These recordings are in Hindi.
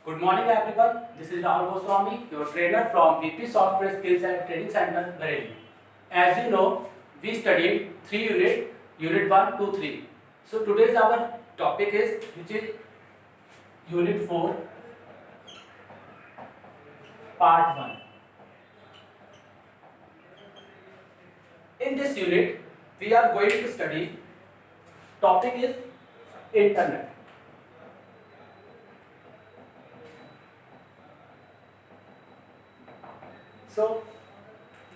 Good morning everyone. This is Rahul Goswami, your trainer from VP Software Skills and Training Center, Bareilly. As you know, we studied 3 units, Unit 1, 2, 3. So today's our topic is which is Unit 4, Part 1. In this unit, we are going to study topic is Internet.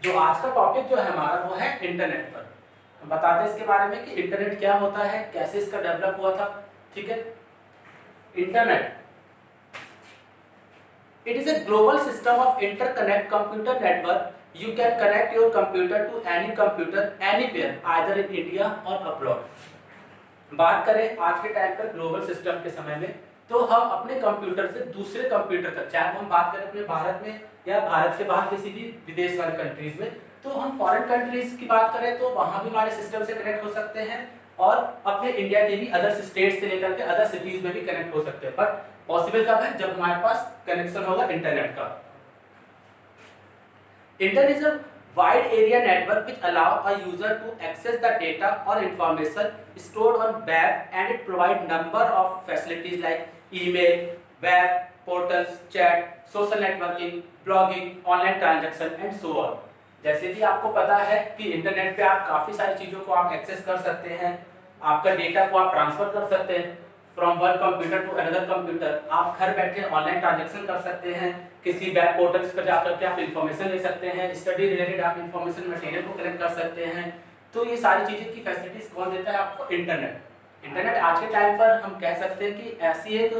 जो आज का टॉपिक जो है हमारा वो है इंटरनेट पर। हम बताते हैं इसके बारे में कि इंटरनेट क्या होता है, कैसे इसका डेवलप हुआ था। ठीक है, internet it is a global system of interconnect computer network. You can connect your computer to any computer anywhere either in India और अब्रॉड। बात करें आज के टाइम पर ग्लोबल सिस्टम के समय में, तो हम अपने कंप्यूटर से दूसरे कंप्यूटर तक, चाहे हम बात करें अपने भारत में या भारत के बाहर किसी भी विदेश वाले कंट्रीज में, तो हम फॉरेन कंट्रीज की बात करें तो वहां भी हमारे सिस्टम से कनेक्ट हो सकते हैं और अपने इंडिया के भी अदर स्टेट से लेकर के अदर सिटीज में भी कनेक्ट हो सकते हैं। बट पॉसिबल कब है? जब हमारे पास कनेक्शन होगा इंटरनेट का। Internet is a wide area network which allow a user to access the data or information stored on web, and it provide number of facilities like email, web portals, chat, social networking, blogging, online transaction and so on। जैसे कि आपको पता है कि इंटरनेट पे आप काफ़ी सारी चीज़ों को आप एक्सेस कर सकते हैं, आपका डेटा को आप ट्रांसफ़र कर सकते हैं from one computer to another computer. आप घर बैठे ऑनलाइन ट्रांजैक्शन कर सकते हैं, किसी वेब पोर्टल्स पर जाकर के आप इंफॉर्मेशन ले सकते हैं, स्टडी रिलेटेड आप इंफॉर्मेशन मटेरियल को कलेक्ट कर सकते हैं। तो ये सारी चीज़ें की फैसिलिटीज कौन देता है आपको? इंटरनेट। इंटरनेट आज के टाइम पर हम कह सकते हैं कि ऐसी एक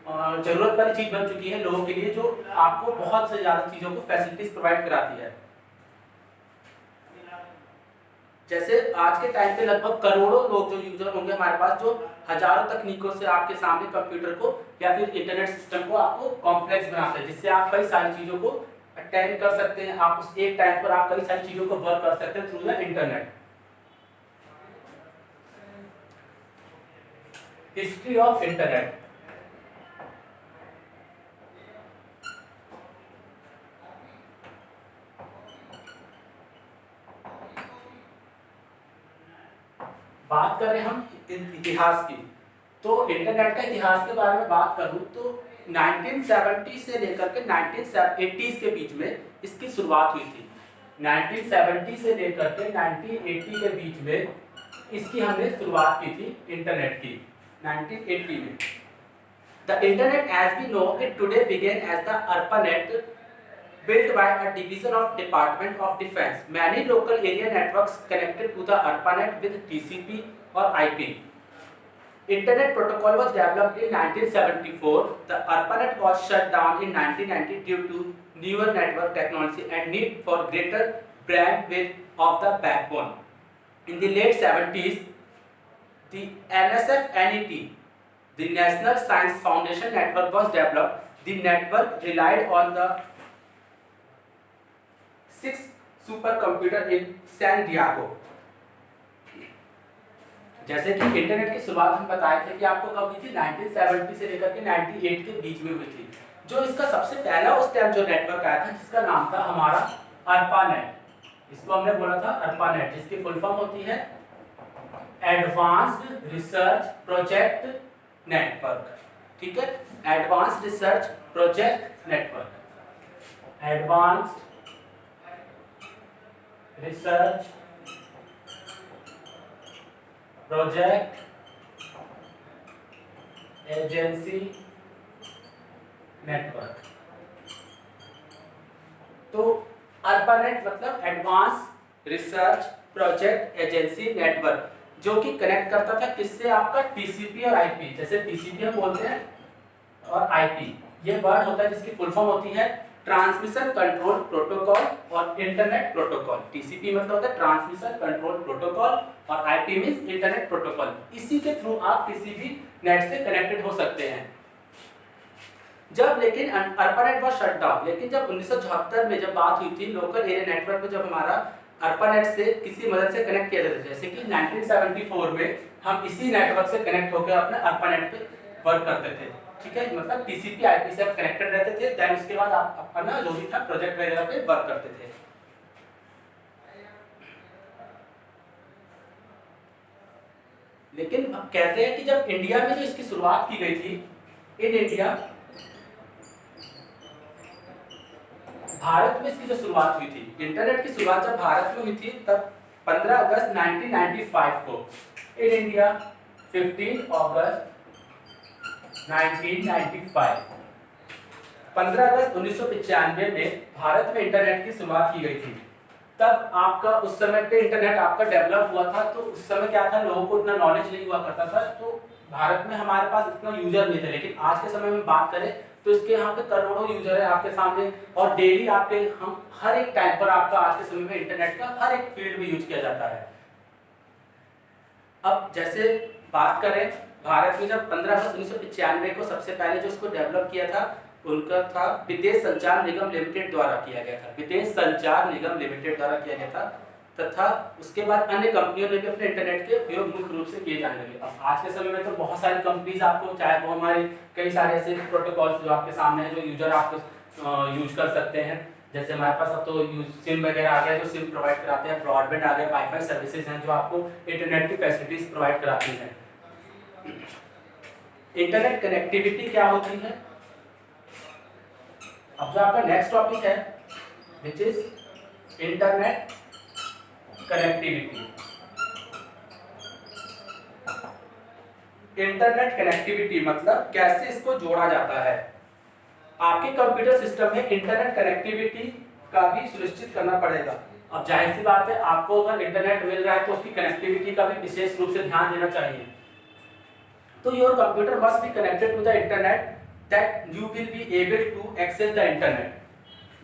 ज़रूरत वाली चीज़ बन चुकी है लोगों के लिए, जो आपको बहुत से ज़्यादा चीज़ों को फैसिलिटीज प्रोवाइड कराती है। जैसे आज के टाइम पे लगभग करोड़ों लोग जो यूजर होंगे हमारे पास, जो हजारों तकनीकों से आपके सामने कंप्यूटर को या फिर इंटरनेट सिस्टम को आपको कॉम्प्लेक्स बनाते हैं, जिससे आप कई सारी चीज़ों को अटेंड कर सकते हैं। आप उस एक टाइम पर आप कई सारी चीज़ों को वर्क कर सकते हैं through the internet. History of internet. बात करें हम इतिहास की, तो इंटरनेट का इतिहास के बारे में बात करूं तो 1970 से लेकर के 1980 के बीच में इसकी शुरुआत हुई थी। 1970 से लेकर के 1980 के बीच में इसकी हमने शुरुआत की थी इंटरनेट की, 1980 में। The internet as we know it today began as the ARPANET, built by a division of Department of Defense. Many local area networks connected to the ARPANET with TCP or IP. Internet protocol was developed in 1974. The ARPANET was shut down in 1990 due to newer network technology and need for greater bandwidth of the backbone. In the late 70s, the NSF-NET, the National Science Foundation Network, was developed. The network relied on the 6 supercomputer in San Diego. जैसे कि इंटरनेट की शुरुआत हम बताए थे कि आपको कब हुई थी? 1970 से लेकर के 98 के बीच में हुई थी। जो इसका सबसे पहला उस टाइम जो नेटवर्क आया था, जिसका नाम था हमारा ARPANET। इसको हमने बोला था ARPANET, जिसकी फुल फॉर्म होती है एडवांस्ड रिसर्च प्रोजेक्ट नेटवर्क। ठीक है, advanced research project network, advanced research project agency network. तो ARPANET मतलब advance research project agency network, जो कि कनेक्ट करता था किससे? आपका TCP और IP। जैसे TCP हम बोलते हैं और IP ये वर्ड होता है जिसकी फुल फॉर्म होती है ट्रांसमिशन कंट्रोल प्रोटोकॉल और इंटरनेट प्रोटोकॉल। TCP मतलब होता है ट्रांसमिशन कंट्रोल प्रोटोकॉल और IP मींस इंटरनेट प्रोटोकॉल। इसी के थ्रू आप किसी भी नेट से कनेक्टेड हो सकते हैं। जब लेकिन ARPANET was shut down, लेकिन जब 1974 में जब बात हुई थी लोकल एरिया नेटवर्क पे, जब हमारा ARPANET से किसी मदद से कनेक्ट किया जाता है, जैसे कि 1974 में हम इसी नेटवर्क से कनेक्ट होकर अपने ARPANET पे वर्क करते थे, ठीक है, मतलब टीसीपी आईपी से आप कनेक्टेड रहते थे, देन उसके बाद आप अपना जो भी था प्रोजेक्ट वगैरह पे वर्क करते थे। लेकिन अब कहते हैं कि जब इंडिया में जो इसकी शुरुआत की गई थी, इन इंडिया, भारत में इसकी जो शुरुआत हुई थी, इंटरनेट की शुरुआत जब भारत में हुई थी तब 15 अगस्त 1995 को, इन इंडिया 15 अगस्त 1995, 15 अगस्त 1995 में भारत में इंटरनेट की शुरुआत की गई थी। तब आपका उस समय पे इंटरनेट आपका डेवलप हुआ था, तो उस समय क्या था, लोगों को इतना नॉलेज नहीं हुआ करता था, तो भारत में हमारे पास इतना यूजर नहीं थे। लेकिन आज के समय में बात करें तो इसके यहाँ पे करोड़ों यूजर है आपके सामने, और डेली आपके हम हर एक टाइम पर आपका आज के समय में इंटरनेट का हर एक फील्ड में यूज किया जाता है। अब जैसे बात करें, भारत में जब 15 अगस्त 1995 को सबसे पहले जो इसको डेवलप किया था, उनका था विदेश संचार निगम लिमिटेड द्वारा किया गया था, विदेश संचार निगम लिमिटेड द्वारा किया गया था, तथा उसके बाद अन्य कंपनियों ने भी अपने इंटरनेट के उपयोग मुख्य रूप से किए जाने लगे। अब आज के समय में तो बहुत सारी कंपनीज आपको, चाहे वो हमारे कई सारे ऐसे प्रोटोकॉल्स जो आपके सामने हैं, जो यूजर आपको यूज कर सकते हैं, जैसे हमारे पास अब तो सिम वगैरह आ गया, जो सिम प्रोवाइड कराते हैं, ब्रॉडबैंड आ गया, वाईफाई सर्विसेज हैं जो आपको इंटरनेट की फैसिलिटीज प्रोवाइड कराती हैं। इंटरनेट कनेक्टिविटी क्या होती है? अब जो आपका नेक्स्ट टॉपिक है which is internet connectivity. Internet connectivity मतलब कैसे इसको जोड़ा जाता है। आपके कंप्यूटर सिस्टम में इंटरनेट कनेक्टिविटी का भी सुनिश्चित करना पड़ेगा। अब जाहिर सी बात है, आपको अगर इंटरनेट मिल रहा है तो उसकी कनेक्टिविटी का भी विशेष रूप से ध्यान देना चाहिए। तो your computer must be connected to the internet that you will be able to access the internet.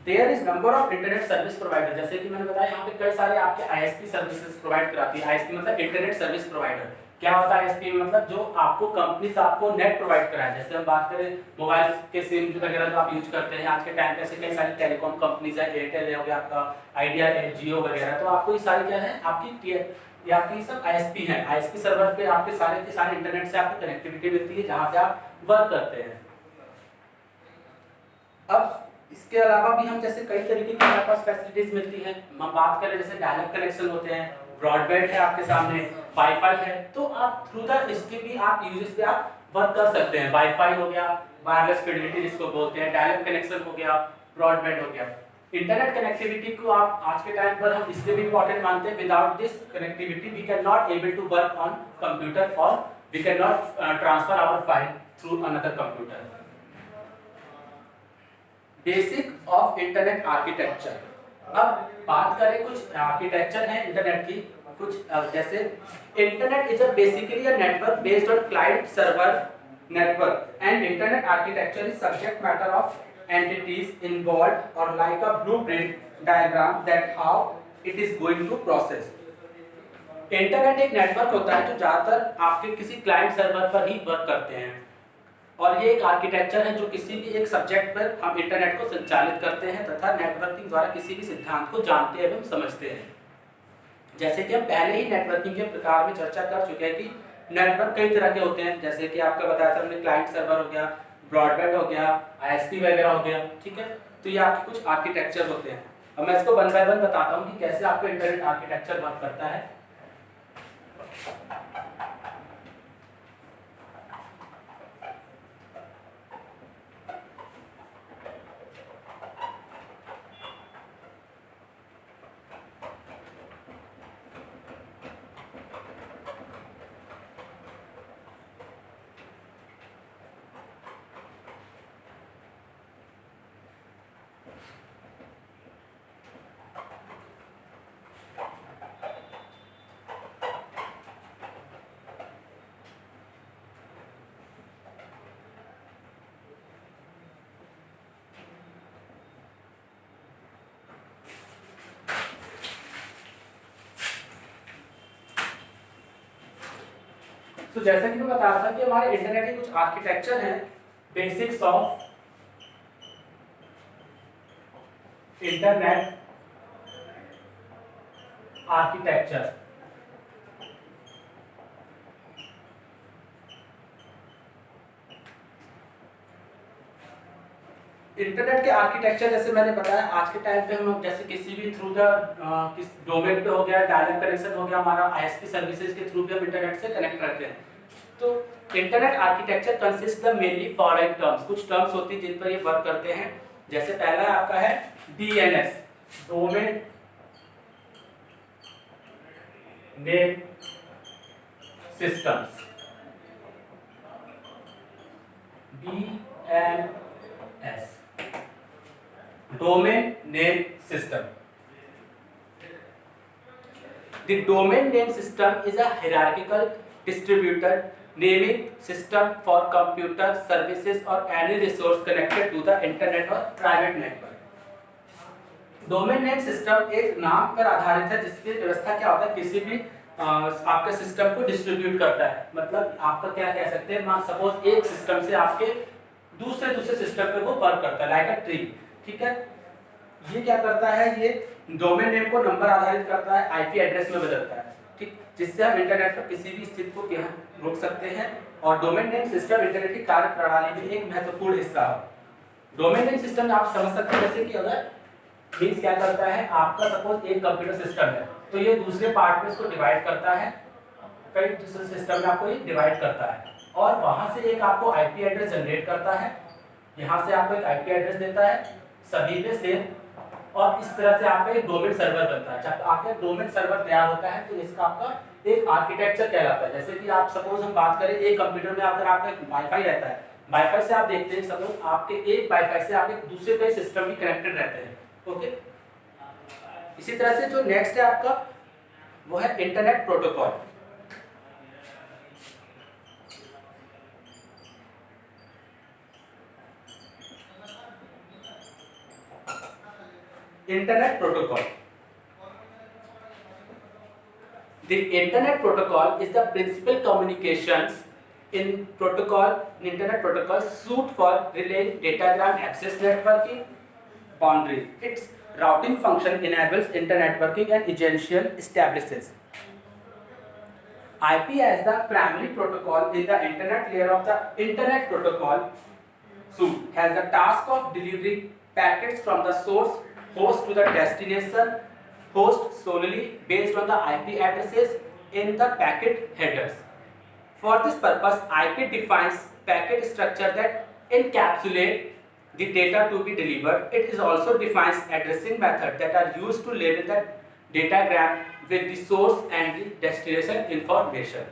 There is number of internet service provider, जैसे कि मैंने बताया यहाँ पे कई सारे आपके ISP सर्विसेज प्रोवाइड कराती है। ISP मतलब इंटरनेट सर्विस प्रोवाइडर। क्या होता है ISP मतलब? जो आपको कंपनी से आपको नेट प्रोवाइड कराए। जैसे हम बात करें मोबाइल के सिम वगैरह जो आप यूज करते हैं आज के टाइम पे, ऐसे कई सारी टेलीकॉम कंपनीज है, एयरटेल हो गया आपका, आइडिया, जियो वगैरह, तो आपको ये सारी क्या है आपकी ये आपकी सब ISP है। ISP सर्वर पे आपके सारे के सारे इंटरनेट से आपको कनेक्टिविटी मिलती है जहाँ पे आप वर्क करते हैं। अब इसके अलावा भी हम जैसे कई तरीके की हमारे पास फैसिलिटीज मिलती हैं। हम बात करें जैसे डायरेक्ट कनेक्शन होते हैं, ब्रॉडबैंड है आपके सामने, वाईफाई है, तो आप थ्रू द इसके भी आप यूजेस पे आप वर्क कर सकते हैं। वाईफाई हो गया, वायरलेस फिडेलिटी जिसको बोलते हैं, डायरेक्ट कनेक्शन हो गया, ब्रॉडबैंड हो गया। इंटरनेट कनेक्टिविटी को आप आज के टाइम पर हम इसलिए भी इंपॉर्टेंट मानते हैं, without this connectivity we can not able to work on computer और we can not transfer our file through another computer. Basic of internet architecture. अब बात करें कुछ आर्किटेक्चर है इंटरनेट की, कुछ जैसे internet is basically a network based on client server network and internet architecture is subject matter of entities involved और like a blueprint diagram that how it is going to process. Internet एक नेटवर्क होता है जो ज्यादातर आपके किसी क्लाइंट सर्वर पर ही वर्क करते हैं, और ये एक आर्किटेक्चर है जो किसी भी एक सब्जेक्ट पर हम इंटरनेट को संचालित करते हैं तथा नेटवर्किंग द्वारा किसी भी सिद्धांत को जानते एवं समझते हैं। जैसे कि हम पहले ही नेटवर्किंग के प्रकार में चर्चा कर चुके हैं कि नेटवर्क कई तरह के होते हैं, जैसे कि आपका बताया था हमने, क्लाइंट सर्वर हो गया, ब्रॉडबैंड हो गया, ISP वगैरह हो गया, ठीक है। तो ये आपके कुछ आर्किटेक्चर होते हैं। अब मैं इसको वन बाय वन बताता हूँ कि कैसे आपको इंटरनेट आर्किटेक्चर वर्क करता है। तो जैसा कि मैं बता रहा था कि हमारे इंटरनेट के कुछ आर्किटेक्चर हैं, basics of internet architecture. Internet के आर्किटेक्चर जैसे मैंने बताया, आज के टाइम पे हम जैसे किसी भी थ्रू द किस डोमेन पे हो गया, डायरेक्ट कनेक्शन हो गया, हमारा आईएसपी सर्विसेज के थ्रू भी हम इंटरनेट से कनेक्ट रहते हैं। तो internet architecture consist the mainly following terms, कुछ टर्म्स होती है जिन पर ये वर्क करते हैं। जैसे पहला आपका है DNS, domain name systems, DNS, domain name system. The domain name system is a hierarchical distributed naming system for computer services or any resource connected to the internet or private network. Domain name system एक नाम पर आधारित है जिसकी व्यवस्था क्या होता है, किसी भी आपके सिस्टम को डिस्ट्रीब्यूट करता है। मतलब आपका क्या कह सकते हैं, मान सपोज एक सिस्टम से आपके दूसरे सिस्टम पे वो वर्क करता है लाइक अ ट्री, ठीक है। ये क्या करता है, ये डोमेन नेम को नंबर आधारित करता है, आईपी एड्रेस में बदलता है, ठीक, जिससे हम इंटरनेट पर किसी भी स्थिति को रोक सकते हैं। और डोमेन नेम सिस्टम इंटरनेट की कार्य प्रणाली में एक महत्वपूर्ण हिस्सा है। डोमेन नेम सिस्टम आप समझ सकते हैं जैसे कि अगर मीन्स क्या करता है, आपका सपोज एक कंप्यूटर सिस्टम है तो ये दूसरे पार्ट में इसको डिवाइड करता है, कई दूसरे सिस्टम में आपको ये डिवाइड करता है और वहां से एक आपको आईपी एड्रेस जनरेट करता है, यहाँ से आपको एक आईपी एड्रेस देता है सभी पे सेम, और इस तरह से आपका एक डोमेन सर्वर बनता है। जब आपका डोमेन सर्वर तैयार होता है तो इसका आपका एक आर्किटेक्चर कहलाता है। जैसे कि आप सपोज हम बात करें, एक कंप्यूटर में अगर आपका एक वाईफाई रहता है, वाईफाई से आप देखते हैं सपोज आपके एक वाईफाई से आप एक दूसरे कई सिस्टम भी कनेक्टेड रहते हैं, ओके। इसी तरह से जो नेक्स्ट है आपका वो है internet protocol. Internet protocol, the internet protocol is the principal communications in internet protocol suite for relaying datagram access networking boundaries. Its routing function enables internetworking and essential establishes IP as the primary protocol in the internet layer of the internet protocol suite has the task of delivering packets from the source host to the destination host solely based on the IP addresses in the packet headers. For this purpose, IP defines packet structure that encapsulate the data to be delivered. It is also defines addressing methods that are used to label the datagram with the source and the destination information.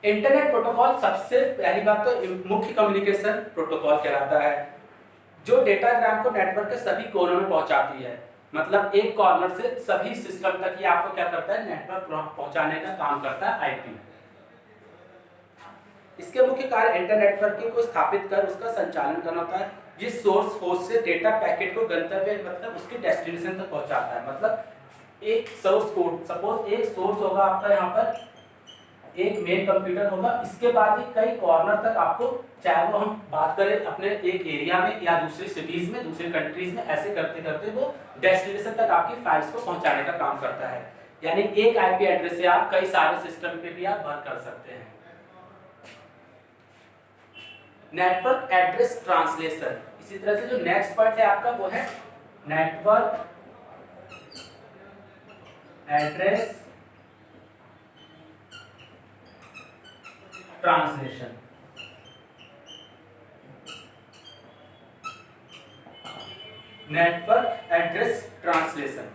Internet protocol सबसे पहली बात तो मुख्य कम्युनिकेशन प्रोटोकॉल कहलाता है, जो डेटाग्राम को नेटवर्क के सभी कोनों में पहुंचाती है। मतलब एक कॉर्नर से सभी सिस्टम तक ये आपको क्या करता है, नेटवर्क पहुंचाने का काम करता है आईपी। इसके मुख्य कार्य इंटरनेटवर्किंग को स्थापित कर उसका संचालन करना होता है। ये सोर्स होस्ट से डेटा पैकेट को गंतव्य मतलब उसके डेस्टिनेशन तक पहुंचाता है। मतलब एक सोर्स कोड, सपोज एक सोर्स होगा आपका, यहाँ पर एक मेन कंप्यूटर होगा, इसके बाद ही कई कॉर्नर तक आपको, चाहे वो हम बात करें अपने एक एरिया में या दूसरी सिटीज में, दूसरी कंट्रीज में, ऐसे करते करते वो डेस्टिनेशन तक आपकी फाइल्स को पहुंचाने का काम करता है। यानी एक आईपी एड्रेस से आप कई सारे सिस्टम पे भी आप वर्क कर सकते हैं। नेटवर्क एड्रेस ट्रांसलेशन, इसी तरह से जो नेक्स्ट पॉइंट है आपका वो है network address translation. Network address translation,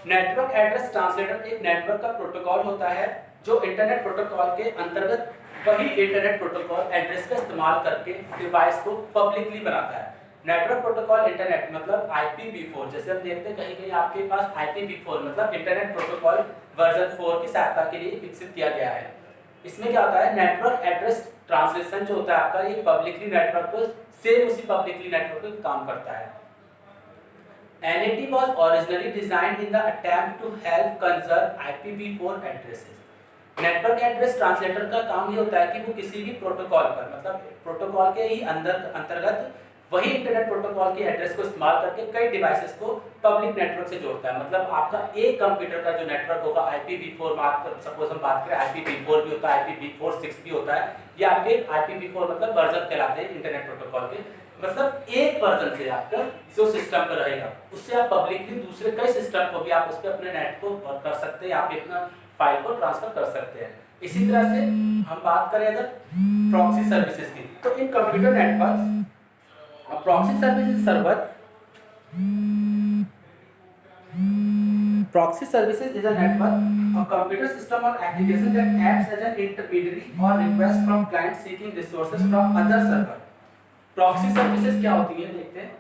network address translator एक नेटवर्क का प्रोटोकॉल होता है जो इंटरनेट प्रोटोकॉल के अंतर्गत वही इंटरनेट प्रोटोकॉल एड्रेस का इस्तेमाल करके डिवाइस को पब्लिकली बनाता है। नेटवर्क प्रोटोकॉल इंटरनेट मतलब IPv4, जैसे हम देखते हैं कहीं कहीं आपके पास IPv4 मतलब इंटरनेट प्रोटोकॉल वर्जन 4 की सहायता के लिए विकसित किया गया है। इसमें क्या होता है, नेटवर्क एड्रेस ट्रांसलेशन जो होता है आपका, ये पब्लिकली नेटवर्क को सेम उसी पब्लिकली नेटवर्क पे काम करता है। NAT was originally designed in the attempt to help conserve IPv4 addresses. Network address translator का काम ये होता है कि वो किसी भी प्रोटोकॉल पर, मतलब प्रोटोकॉल के ही अंतर्गत वही इंटरनेट प्रोटोकॉल के एड्रेस को इस्तेमाल करके कई डिवाइसेस को पब्लिक नेटवर्क से जोड़ता है। मतलब आपका एक कंप्यूटर का जो नेटवर्क होगा IPv4 सपोज हम बात करें, IPv4 भी होता है, IPv4 6 भी होता है, या आपके IPv4 मतलब वर्जन कहलाते हैं इंटरनेट प्रोटोकॉल के। मतलब एक वर्जन से आपका जो सिस्टम पर रहेगा उससे आप पब्लिकली दूसरे कई सिस्टम को भी आप उस पर अपने नेट को कर सकते हैं, आप अपना फाइल को ट्रांसफर कर सकते हैं। इसी तरह से हम बात करें अगर प्रॉक्सी सर्विसेज की, तो इन computer network proxy services server proxy services is a network a computer system or application that acts as an intermediary or request from client seeking resources from other server। Proxy services क्या होती है देखते हैं।